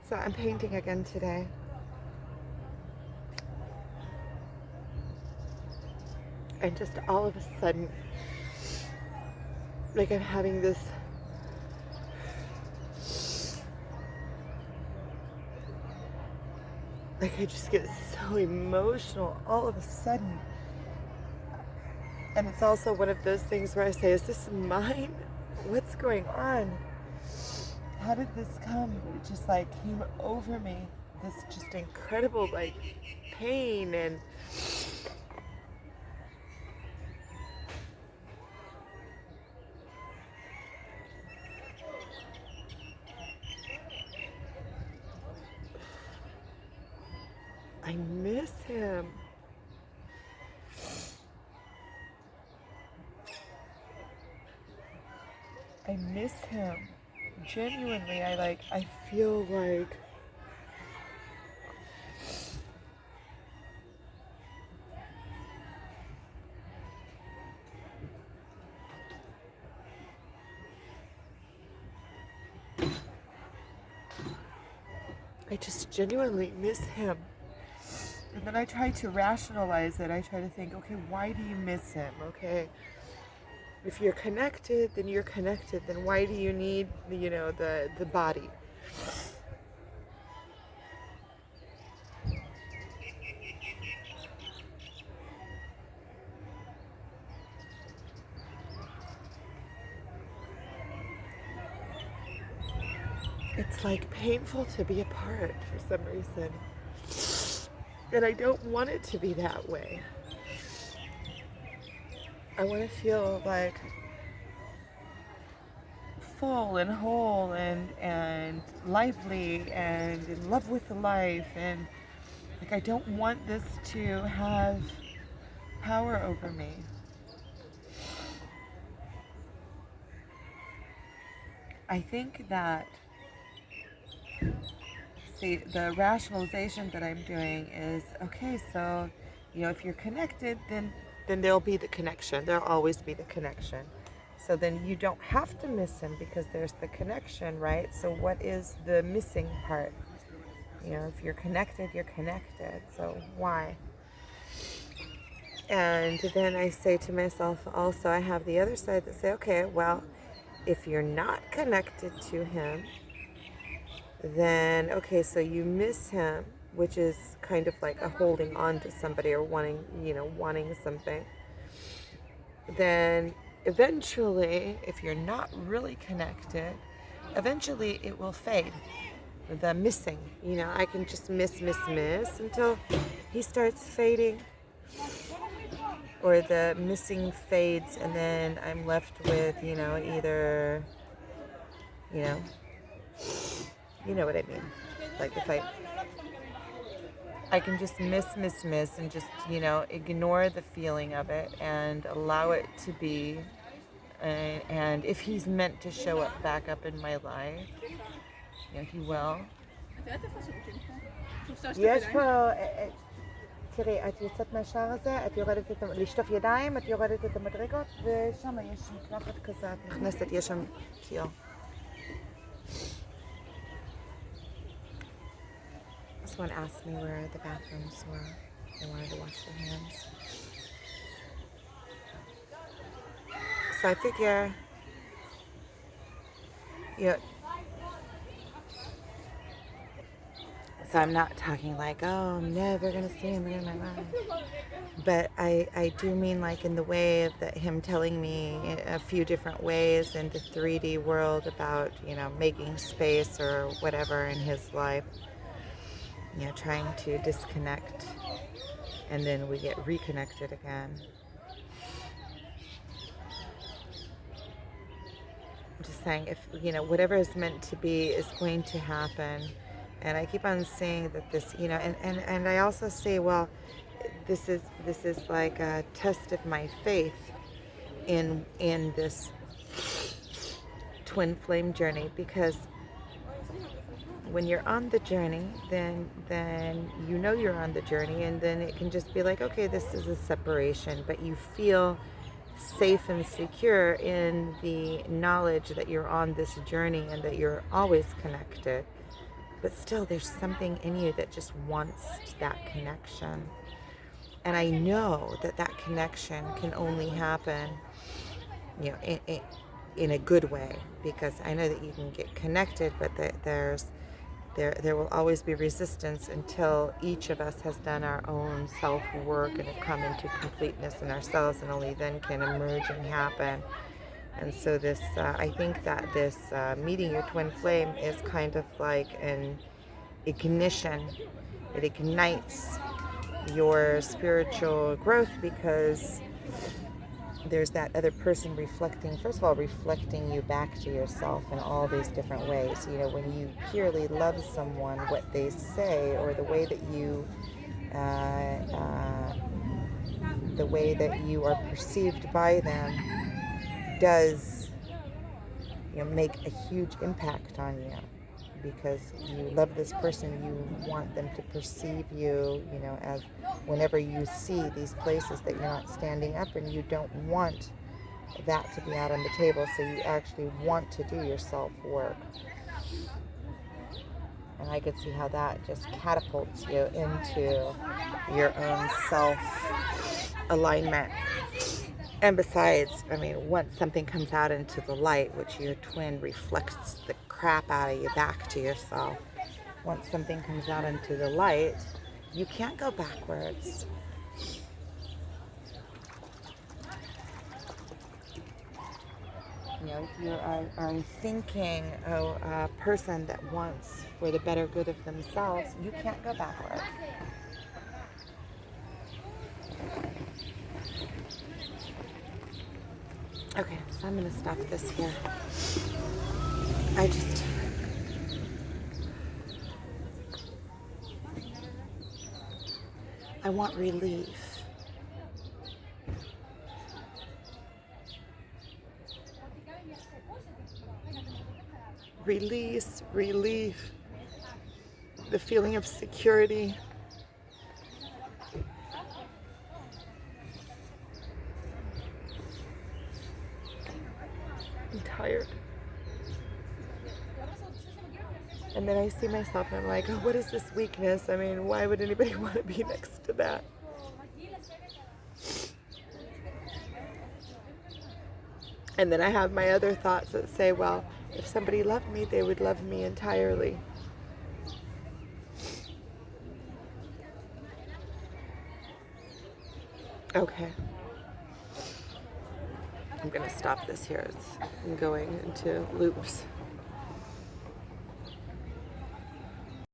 So I'm painting again today. And just all of a sudden, like I'm having this like I just get so emotional all of a sudden. And it's also one of those things where I say, is this mine? What's going on? How did this come? It just like came over me. This just incredible like pain and I miss him. I miss him. Genuinely, I feel like I just genuinely miss him. And then I try to rationalize it. I try to think, okay, why do you miss him? Okay, if you're connected, then you're connected. Then why do you need, the body? It's like painful to be apart for some reason. And I don't want it to be that way. I want to feel like full and whole and lively and in love with life, and like I don't want this to have power over me. I think that the rationalization that I'm doing is, okay, so if you're connected, then there'll be the connection. There'll always be the connection. So then you don't have to miss him because there's the connection, right? So what is the missing part? If you're connected, you're connected. So why? And then I say to myself also, I have the other side that say, okay, well, if you're not connected to him, then okay, so you miss him, which is kind of like a holding on to somebody or wanting something. Then eventually, if you're not really connected, eventually it will fade. The missing, I can just miss until he starts fading, or the missing fades, and then I'm left with, either, you know what I mean. Like if I can just miss and just, ignore the feeling of it and allow it to be. And if he's meant to show up back up in my life, he will. יש פה, תראי, את יוצאת מהשער הזה, את יורדת לשטוף ידיים, את יורדת את המדרגות, ושם יש מקלחת כזה, את נכנסת, יש שם קיר. Someone asked me where the bathrooms were. They wanted to wash their hands. So I figure, so I'm not talking like, oh, I'm never going to see him in my life. But I do mean like in the way of him telling me a few different ways in the 3D world about, making space or whatever in his life. Trying to disconnect, and then we get reconnected again. I'm just saying, if whatever is meant to be is going to happen, and I keep on saying that this, and I also say, well, this is like a test of my faith in this twin flame journey, because when you're on the journey, then you're on the journey, and then it can just be like, okay, this is a separation, but you feel safe and secure in the knowledge that you're on this journey and that you're always connected. but still there's something in you that just wants that connection. And I know that that connection can only happen, you know, in a good way, because I know that you can get connected, but that there will always be resistance until each of us has done our own self work and have come into completeness in ourselves, and only then can emerging happen. And so this, I think that this meeting your twin flame is kind of like an ignition. It ignites your spiritual growth, because there's that other person reflecting, first of all, reflecting you back to yourself in all these different ways. You know, when you purely love someone, what they say or the way that you are perceived by them does, you know, make a huge impact on you, because you love this person. You want them to perceive you, you know, as whenever you see these places that you're not standing up, and you don't want that to be out on the table, so you actually want to do your self-work. And I could see how that just catapults you into your own self-alignment. And besides, I mean, once something comes out into the light, which your twin reflects the crap out of you back to yourself, once something comes out into the light, you can't go backwards. You know, if you are thinking a person that wants for the better good of themselves, you can't go backwards. Okay, so I'm going to stop this here. I want relief. Release, relief, the feeling of security. I'm tired. And then I see myself and I'm like, oh, what is this weakness? I mean, why would anybody want to be next to that? And then I have my other thoughts that say, well, if somebody loved me, they would love me entirely. Okay. I'm going to stop this here. I'm going into loops.